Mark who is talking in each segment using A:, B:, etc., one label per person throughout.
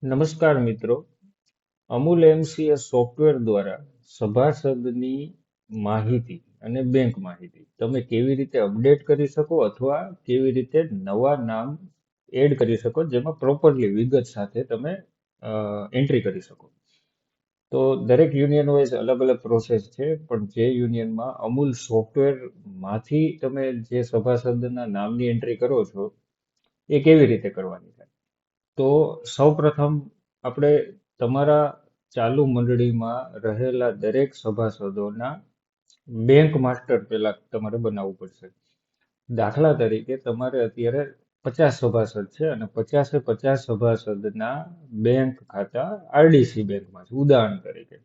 A: નમસ્કાર મિત્રો, Amul MCA software દ્વારા સભાસદની માહિતી અને બેંક માહિતી તમે કેવી રીતે અપડેટ કરી શકો અથવા કેવી રીતે નવા નામ એડ કરી શકો જેમાં પ્રોપરલી વિગત સાથે તમે એન્ટ્રી કરી શકો. તો દરેક યુનિયન વાઇઝ અલગ અલગ પ્રોસેસ છે, પણ જે યુનિયનમાં અમૂલ સોફ્ટવેરમાંથી તમે જે સભાસદના નામની એન્ટ્રી કરો છો એ કેવી રીતે કરવાની છે. તો સૌપ્રથમ આપણે તમારા ચાલુ મંડળીમાં રહેલા દરેક સભાસદોના બેંક માસ્ટર પહેલા તમારે બનાવવું પડશે. દાખલા તરીકે તમારે અત્યારે 50 સભાસદ છે અને 50 સભાસદના બેંક ખાતા આરડીસી બેંકમાં છે, ઉદાહરણ તરીકે.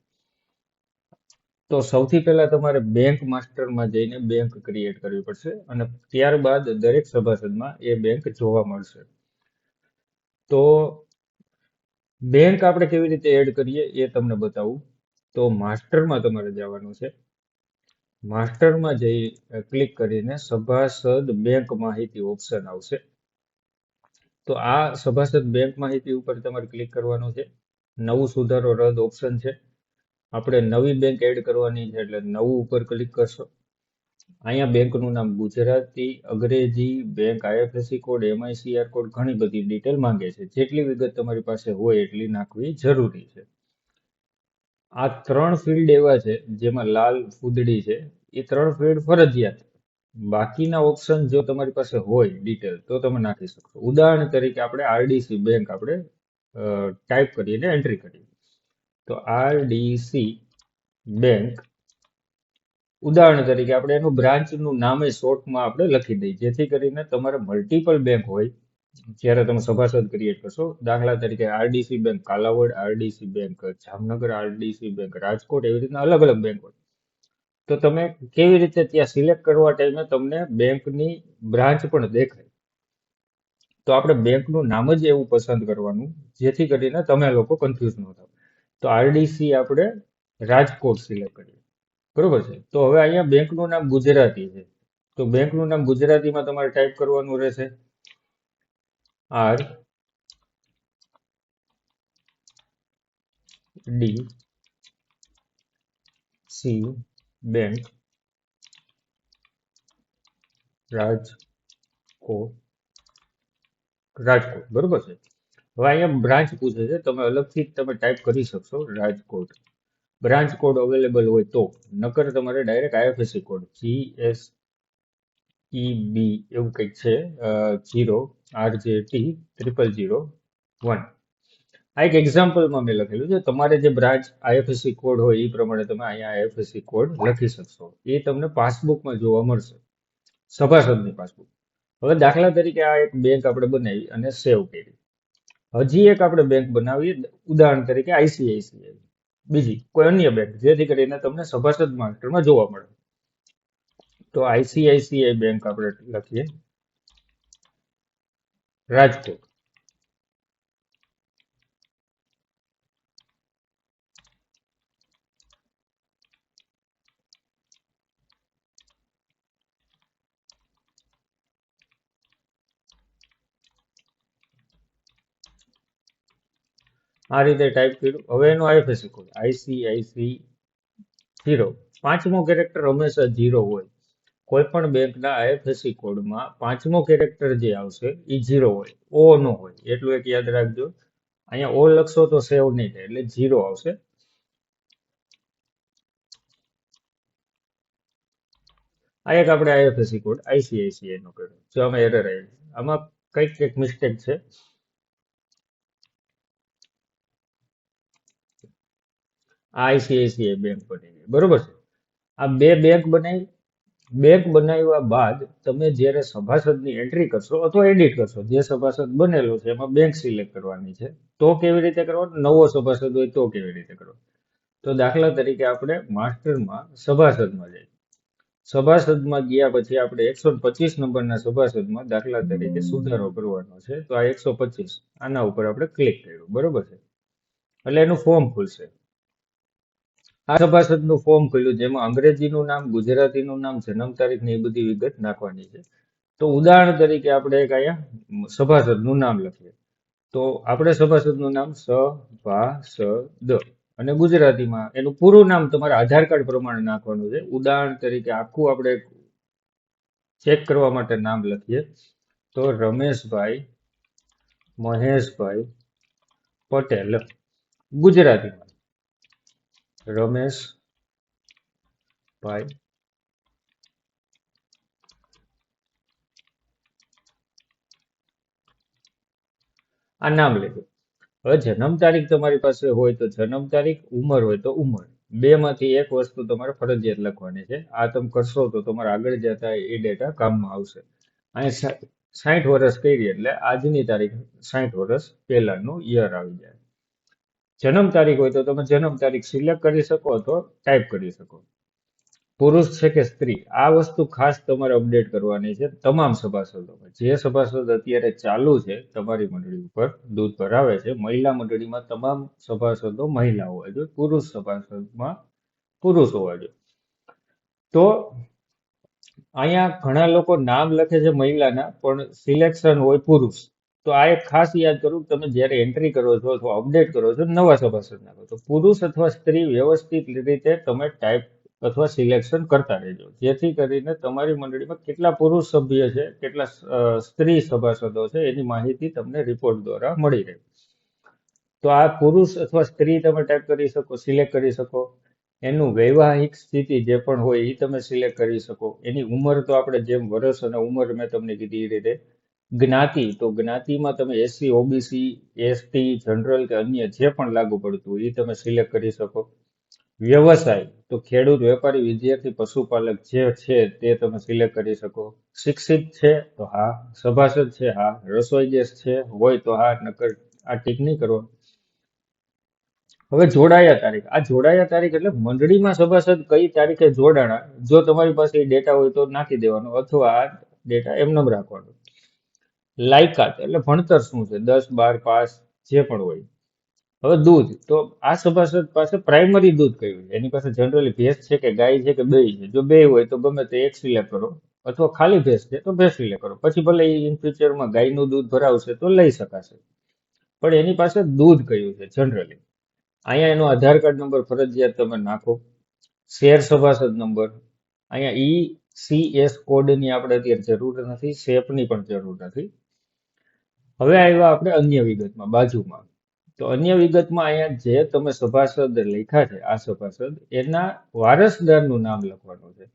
A: તો સૌથી પહેલા તમારે બેંક માસ્ટરમાં જઈને બેંક ક્રિએટ કરવી પડશે અને ત્યારબાદ દરેક સભાસદમાં એ બેંક જોવા મળશે. તો બેંક આપણે કેવી રીતે એડ કરીએ એ તમને બતાવું. તો માસ્ટરમાં તમારે જવાનું છે. માસ્ટરમાં જઈ ક્લિક કરીને સભાસદ બેંક માહિતી ઓપ્શન આવશે. તો આ સભાસદ બેંક માહિતી ઉપર તમારે ક્લિક કરવાનું છે. નવું સુધારો રદ ઓપ્શન છે. આપણે નવી બેંક એડ કરવાની છે એટલે નવું ઉપર ક્લિક કરશો. અહીંયા બેંકનું નામ ગુજરાતી, અંગ્રેજી, બેંક આઈએફએસસી કોડ, એમઆઈસીઆર કોડ, ઘણી બધી ડિટેલ માંગે છે. જેટલી વિગત તમારી પાસે હોય એટલી નાખવી જરૂરી છે. આ 3 ફિલ્ડ એવા છે જેમાં લાલ ફૂદડી છે, એ 3 ફિલ્ડ ફરજિયાત. બાકીના ઓપ્શન જો તમારી પાસે હોય ડિટેલ તો તમે નાખી શકશો. ઉદાહરણ તરીકે આપણે આરડીસી બેંક આપણે ટાઈપ કરીને એન્ટ્રી કરીએ. તો આરડીસી બેંક, ઉદાહરણ તરીકે આપણે એનું બ્રાન્ચનું નામે શોર્ટમાં આપણે લખી દઈએ, જેથી કરીને તમારે મલ્ટિપલ બેંક હોય જ્યારે તમે સભાસદ ક્રિએટ કરશો. દાખલા તરીકે RDC bank Kalavad, RDC bank Jamnagar, RDC bank Rajkot, એવી રીતના અલગ અલગ બેંક હોય. તો તમે કેવી રીતે ત્યાં સિલેક્ટ કરવા ટાઈમે તમને બેંકની બ્રાન્ચ પણ દેખાય. તો આપણે બેંકનું નામ જ એવું પસંદ કરવાનું જેથી કરીને તમે લોકો કન્ફ્યુઝ ન થાવ. તો આરડીસી આપણે રાજકોટ સિલેક્ટ કરીએ, બરોબર છે. તો હવે અહીંયા બેંકનું નામ ગુજરાતી છે, તો બેંકનું નામ ગુજરાતીમાં તમારે ટાઈપ કરવાનું રહેશે R D C bank Rajkot, બરોબર છે. હવે અહીંયા બ્રાન્ચ પૂછે છે, તમે અલગથી તમે ટાઈપ કરી શકશો રાજકોટ. બ્રાન્ચ કોડ અવેલેબલ હોય તો, નકર તમારે ડાયરેક્ટ આઈએફએસસી કોડ GSEB એવું કંઈક છે, 0RJT0001. આ એક એક્ઝામ્પલમાં મેં લખેલું છે. તમારે જે બ્રાન્ચ આઈએફએસસી કોડ હોય એ પ્રમાણે તમે અહીંયા આઈએફએસસી કોડ લખી શકશો. એ તમને પાસબુકમાં જોવા મળશે, સભાસદની પાસબુક. હવે દાખલા તરીકે આ એક બેંક આપણે બનાવી અને સેવ કરી. હજી એક આપણે બેંક બનાવીએ, ઉદાહરણ તરીકે આઈસીઆઈસીઆઈ, બીજી કોઈ અન્ય બેંક, જેથી કરીને તમને સભાસદ માસ્ટરમાં જોવા મળે. તો આઈસીઆઈસીઆઈ બેંક આપણે લખીએ રાજકોટ. આ રીતે ટાઈપ કર્યું. હવે એનો આઈએફએસસી કોડ આઈસીઆઈસી 0, પાંચમો કેરેક્ટર હંમેશા 0 હોય. કોઈ પણ બેંકના આઈએફએસસી કોડમાં પાંચમો કેરેક્ટર જે આવશે એ 0 હોય, ઓ નો હોય. એટલું એક યાદ રાખજો. અહીંયા ઓ લખશો તો સેવ નહીં થાય, એટલે 0 આવશે. આ એક આપણે આઈએફએસસી કોડ આઈસીઆઈસીઆઈ નો કર્યો. જો આમાં એરર આવી, આમાં કંઈક મિસ્ટેક છે. આઈસીઆઈસીઆઈ બેંક બની ગઈ, બરોબર છે. આ બે બેંક બનાવી. બેંક બનાવ્યા બાદ તમે જ્યારે સભાસદની એન્ટ્રી કરશો અથવા એડિટ કરશો, જે સભાસદ બનેલો છે એમાં બેંક સિલેક્ટ કરવાની છે. તો કેવી રીતે કરવાનું, નવો સભાસદ હોય તો કેવી રીતે કરવાનું. તો દાખલા તરીકે આપણે માસ્ટરમાં સભાસદમાં જઈએ. સભાસદમાં ગયા પછી આપણે 125 નંબરના સભાસદમાં દાખલા તરીકે સુધારો કરવાનો છે. તો આ 125, આના ઉપર આપણે ક્લિક કર્યું, બરોબર છે. એટલે એનું ફોર્મ ખુલશે. આ સભાસદનું ફોર્મ ખુલ્યું, જેમાં અંગ્રેજીનું નામ, ગુજરાતીનું નામ, જન્મ તારીખ ને એ બધી વિગત નાખવાની છે. તો ઉદાહરણ તરીકે આપણે એક અહીંયા સભાસદનું નામ લખીએ. તો આપણે સભાસદનું નામ સભાસદ, અને ગુજરાતીમાં એનું પૂરું નામ તમારા આધાર કાર્ડ પ્રમાણે નાખવાનું છે. ઉદાહરણ તરીકે આખું આપણે ચેક કરવા માટે નામ લખીએ તો રમેશભાઈ મહેશભાઈ પટેલ. ગુજરાતીમાં રમેશભાઈ આ નામ લખ્યું. હવે જન્મ તારીખ તમારી પાસે હોય તો જન્મ તારીખ, ઉંમર હોય તો ઉંમર, બે માંથી એક વસ્તુ તમારે ફરજિયાત લખવાની છે. આ તમે કરશો તો તમારે આગળ જતા એ ડેટા કામમાં આવશે. અહીંયા 60 વર્ષ કરી એટલે આજની તારીખ 60 વર્ષ પહેલાનું યર આવી જાય. જન્મ તારીખ હોય તો તમે જન્મ તારીખ સિલેક્ટ કરી શકો અથવા ટાઈપ કરી શકો. પુરુષ છે કે સ્ત્રી, આ વસ્તુ ખાસ તમારે અપડેટ કરવાની છે તમામ સભાસદોમાં. જે સભાસદ અત્યારે ચાલુ છે તમારી મંડળી ઉપર દૂધ ભરાવે છે, મહિલા મંડળીમાં તમામ સભાસદો મહિલા હોવા જોઈએ, પુરુષ સભાસદમાં પુરુષ હોવા જોઈએ. તો અહીંયા ઘણા લોકો નામ લખે છે મહિલાના પણ સિલેક્શન હોય પુરુષ. તો આ એક ખાસ યાદ કરું, તમે જ્યારે એન્ટ્રી કરો છો અથવા અપડેટ કરો છો નવા સભાસદ નાખો તો પુરુષ અથવા સ્ત્રી વ્યવસ્થિત રીતે તમે ટાઈપ અથવા સિલેક્શન કરતા રહેજો, જેથી કરીને તમારી મંડળીમાં કેટલા પુરુષ સભ્ય છે, કેટલા સ્ત્રી સભાસદો છે એની માહિતી તમને રિપોર્ટ દ્વારા મળી રહે. તો આ પુરુષ અથવા સ્ત્રી તમે ટાઈપ કરી શકો, સિલેક્ટ કરી શકો. એનું વૈવાહિક સ્થિતિ જે પણ હોય એ તમે સિલેક્ટ કરી શકો. એની ઉંમર તો આપણે જેમ વર્ષ અને ઉંમર મેં તમને કીધી એ રીતે. જ્ઞાતિ, તો જ્ઞાતિમાં તમે એસસી, ઓબીસી, એસટી, જનરલ કે અન્ય જે પણ લાગુ પડતું હોય એ તમે સિલેક્ટ કરી શકો. વ્યવસાય, તો ખેડૂત, વેપારી, વિદ્યાર્થી, પશુપાલક જે છે તે તમે સિલેક્ટ કરી શકો. શિક્ષિત છે તો હા, સભાસદ છે હા, રસોઈ ગેસ છે હોય તો હા, નકર આ ટીક નહીં કરો. હવે જોડાયા તારીખ, આ જોડાયા તારીખ એટલે મંડળીમાં સભાસદ કઈ તારીખે જોડાણા, જો તમારી પાસે એ ડેટા હોય તો નાખી દેવાનો અથવા આ ડેટા એમનેમ રાખવાનો. લાયકાત એટલે ભણતર શું છે, 10, 12 પાસ જે પણ હોય. હવે દૂધ, તો આ સભાસદ પાસે પ્રાઇમરી દૂધ કયું છે, એની પાસે જનરલી ભેંસ છે કે ગાય છે કે બે છે. જો બે હોય તો ગમે તે એક સિલેક્ટ કરો, અથવા ખાલી ભેંસ છે તો ભેંસ સિલેક્ટ કરો. પછી ભલે ઇન ફ્યુચરમાં ગાયનું દૂધ ભરાવશે તો લઈ શકાશે, પણ એની પાસે દૂધ કયું છે જનરલી. અહીંયા એનો આધાર કાર્ડ નંબર ફરજિયાત તમે નાખો. શેર સભાસદ નંબર, અહીંયા ECS કોડની આપણે અત્યારે જરૂર નથી, શેપની પણ જરૂર નથી. હવે આવ્યા આપણે અન્ય વિગતમાં બાજુમાં. તો અન્ય વિગતમાં અહીંયા જે તમે સભાસદ લખ્યા છે આ સભાસદ, એના વારસદારનું નામ લખવાનું છે.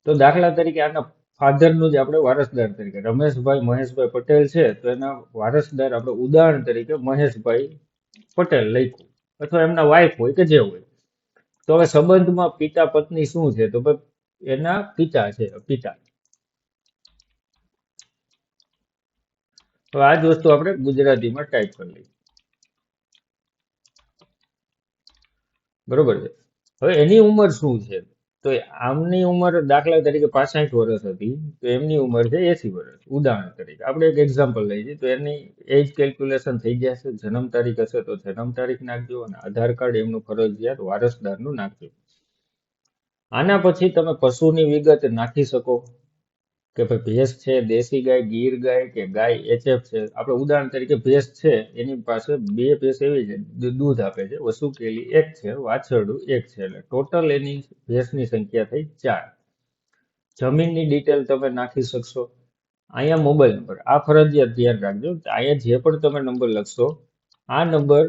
A: તો દાખલા તરીકે આના ફાધરનું જ આપણે વારસદાર તરીકે રમેશભાઈ મહેશભાઈ પટેલ છે તો એના વારસદાર આપણે ઉદાહરણ તરીકે મહેશભાઈ પટેલ લખ્યું, અથવા એમના વાઇફ હોય કે જે હોય. તો હવે સંબંધમાં પિતા પત્ની શું છે, તો ભાઈ એના પિતા છે, પિતા. તો આ જ વસ્તુ આપણે ગુજરાતીમાં ટાઈપ કરી લઈએ. બરોબર છે. હવે એની ઉંમર શું છે, તો આમની ઉંમર દાખલા તરીકે 65 વર્ષ હતી તો એમની ઉંમર છે 80 વર્ષ. ઉદાહરણ તરીકે આપણે એક એક્ઝામ્પલ લઈએ તો એની એજ કેલ્ક્યુલેશન થઈ જશે. જન્મ તારીખ હશે તો જન્મ તારીખ નાખજો, અને આધાર કાર્ડ એમનું ફરજિયાત વારસદારનું નાખજો. આના પછી તમે પશુની વિગત નાખી શકો કે ભાઈ ભેંસ છે, દેશી ગાય, ગીર ગાય કે ગાય HF છે. આપણે ઉદાહરણ તરીકે ભેંસ છે, એની પાસે બે ભેંસ એવી છે દૂધ આપે છે, વસુકેલી એક છે, વાછરડું એક છે, એટલે ટોટલ એની ભેંસની સંખ્યા થઈ 4. જમીનની ડિટેલ તમે નાખી શકશો. અહીંયા મોબાઈલ નંબર, આ ફરજિયાત ધ્યાન રાખજો. અહીંયા જે પણ તમે નંબર લખશો આ નંબર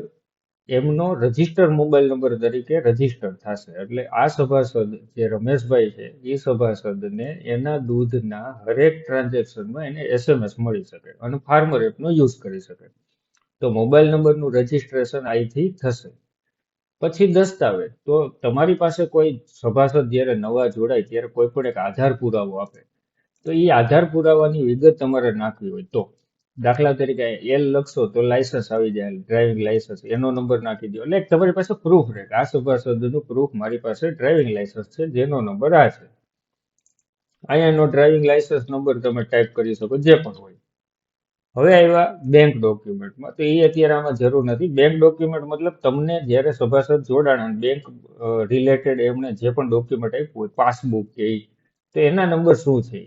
A: એમનો રજિસ્ટર મોબાઈલ નંબર તરીકે રજિસ્ટર થશે. એટલે આ સભાસદ જે રમેશભાઈ છે એ સભાસદને એના દૂધના હરેક ટ્રાન્ઝેક્શનમાં એને SMS મળી શકે અને ફાર્મર એપનો યુઝ કરી શકે. તો મોબાઈલ નંબરનું રજિસ્ટ્રેશન અહીંથી થશે. પછી દસ્તાવેજ, તો તમારી પાસે કોઈ સભાસદ જ્યારે નવા જોડાય ત્યારે કોઈ પણ એક આધાર પુરાવો આપે, તો એ આધાર પુરાવાની વિગત તમારે નાખવી હોય તો દાખલા તરીકે L લખશો તો લાયસન્સ આવી જાય, ડ્રાઇવિંગ લાયસન્સ, એનો નંબર નાખી દો. એટલે તમારી પાસે પ્રૂફ રહે, આ સભાસદનું પ્રૂફ મારી પાસે ડ્રાઇવિંગ લાયસન્સ છે જેનો નંબર આ છે. અહીંયા એનો ડ્રાઇવિંગ લાયસન્સ નંબર તમે ટાઈપ કરી શકો જે પણ હોય. હવે આવ્યા બેંક ડોક્યુમેન્ટમાં, તો એ અત્યારે આમાં જરૂર નથી. બેંક ડોક્યુમેન્ટ મતલબ તમને જ્યારે સભાસદ જોડાણ બેંક રિલેટેડ એમણે જે પણ ડોક્યુમેન્ટ આપ્યું હોય, પાસબુક કે તો એના નંબર શું છે.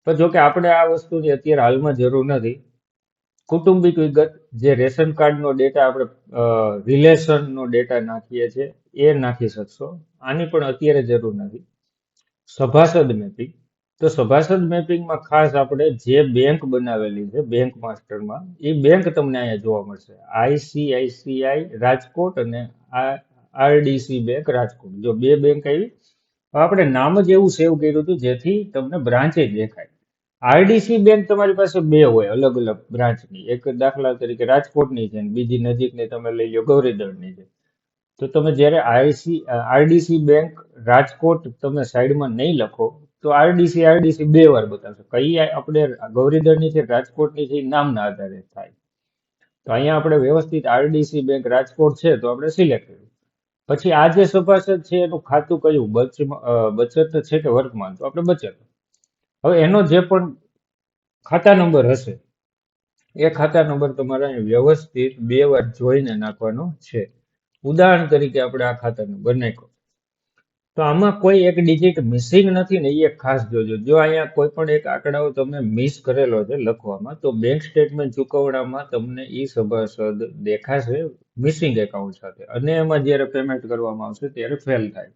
A: તો જો કે આપણે આ વસ્તુની અત્યારે હાલમાં જરૂર નથી. કુટુંબિક વિગત, જે રેશન કાર્ડનો ડેટા આપણે રિલેશનનો ડેટા નાખીએ છીએ એ નાખી શકશો. આની પણ અત્યારે જરૂર નથી. સભાસદ મેપિંગ, તો સભાસદ મેપિંગમાં ખાસ આપણે જે બેંક બનાવેલી છે બેંક માસ્ટરમાં, એ બેંક તમને અહીંયા જોવા મળશે. આઈસીઆઈસીઆઈ રાજકોટ અને આરડીસી બેંક રાજકોટ, જો બે બેંક આવી. આપણે નામ જ એવું સેવ કર્યું હતું જેથી તમને બ્રાન્ચે દેખાય. આરડીસી બેંક તમારી પાસે બે હોય અલગ અલગ બ્રાન્ચની, એક દાખલા તરીકે રાજકોટની છે અને બીજી નજીકની તમે લઈ લો ગૌરીદળની છે. તો તમે જ્યારે આરડીસી બેંક રાજકોટ તમે સાઈડમાં નહીં લખો તો આરડીસી બે વાર બતાવશે. કઈ આપણે ગૌરીદળની છે રાજકોટની છે એ નામના આધારે થાય. તો અહીંયા આપણે વ્યવસ્થિત આરડીસી બેંક રાજકોટ છે તો આપણે સિલેક્ટ કર્યું. પછી આ જે સભાસદ છે એનું ખાતું કયું, બચત છે કે વર્તમાન, તો આપણે બચત. હવે એનો જે પણ ખાતા નંબર હશે એ ખાતા નંબર તમારે અહીં વ્યવસ્થિત બે વાર જોઈને નાખવાનો છે. ઉદાહરણ તરીકે આપણે આ ખાતા નંબર નાખ્યો, તો આમાં કોઈ એક ડિજિટ મિસિંગ નથી ને, એ એક ખાસ જોજો. જો અહીંયા કોઈ પણ એક આંકડાઓ તમે મિસ કરેલો છે લખવામાં, તો બેંક સ્ટેટમેન્ટ ચૂકવણામાં તમને એ સભાસદ દેખાશે મિસિંગ એકાઉન્ટ સાથે, અને એમાં જ્યારે પેમેન્ટ કરવામાં આવશે ત્યારે ફેલ થાય.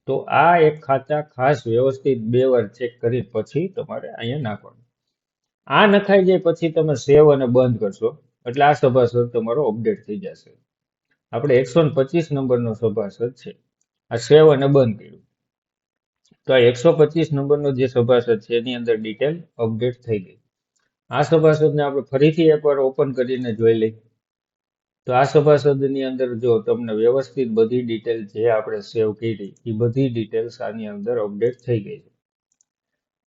A: તો આ એક ખાતા ખાસ વ્યવસ્થિત બે વાર ચેક કરી પછી તમારે અહીંયા નાખવાનું. આ નખાઈ જાય પછી તમે સેવ અને બંધ કરશો એટલે આ સભાસદ તમારો અપડેટ થઈ જશે. આપણે 125 નંબરનો સભાસદ છે, આ સેવ અને બંધ કર્યું. તો આ 125 નંબરનો જે સભાસદ છે એની અંદર ડિટેલ અપડેટ થઈ ગઈ. આ સભાસદને આપણે ફરીથી એકવાર ઓપન કરીને જોઈ લઈએ. તો આ સભાસદની અંદર જો તમને વ્યવસ્થિત બધી ડિટેલ જે આપણે સેવ કરી એ બધી ડિટેલ્સ આની અંદર અપડેટ થઈ ગઈ છે.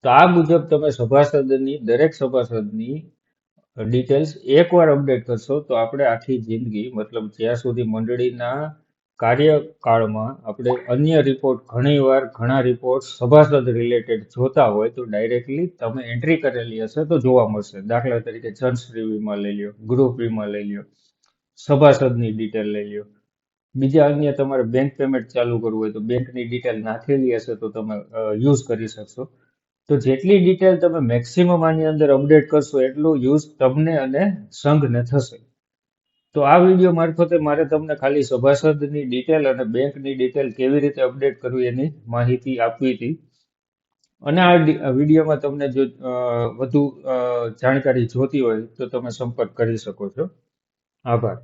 A: તો આ મુજબ તમે દરેક સભાસદની ડિટેલ્સ એકવાર અપડેટ કરશો તો આપણે આખી જિંદગી, મતલબ જ્યાં સુધી મંડળીના કાર્યકાળમાં આપણે અન્ય રિપોર્ટ, ઘણા રિપોર્ટ સભાસદ રિલેટેડ જોતા હોય તો ડાયરેક્ટલી તમે એન્ટ્રી કરેલી હશે તો જોવા મળશે. દાખલા તરીકે જનશ્રી વીમા લઈ લો, ગ્રુપ વીમા લઈ લો, સભાસદની ડિટેલ લઈ લો. બીજા અન્ય તમારે બેંક પેમેન્ટ ચાલુ કરવું હોય તો બેંકની ડિટેલ નાખેલી હશે તો તમે યુઝ કરી શકશો. તો જેટલી ડિટેલ તમે મેક્સિમમ આની અંદર અપડેટ કરશો એટલું યુઝ તમને અને સંઘને થશે. તો આ વિડીયો મારફતે મારે તમને ખાલી સભાસદની ડિટેલ અને બેંકની ડિટેલ કેવી રીતે અપડેટ કરવી એની માહિતી આપવી હતી. અને આ વિડીયોમાં તમને જો વધુ જાણકારી જોતી હોય તો તમે સંપર્ક કરી શકો છો. આભાર.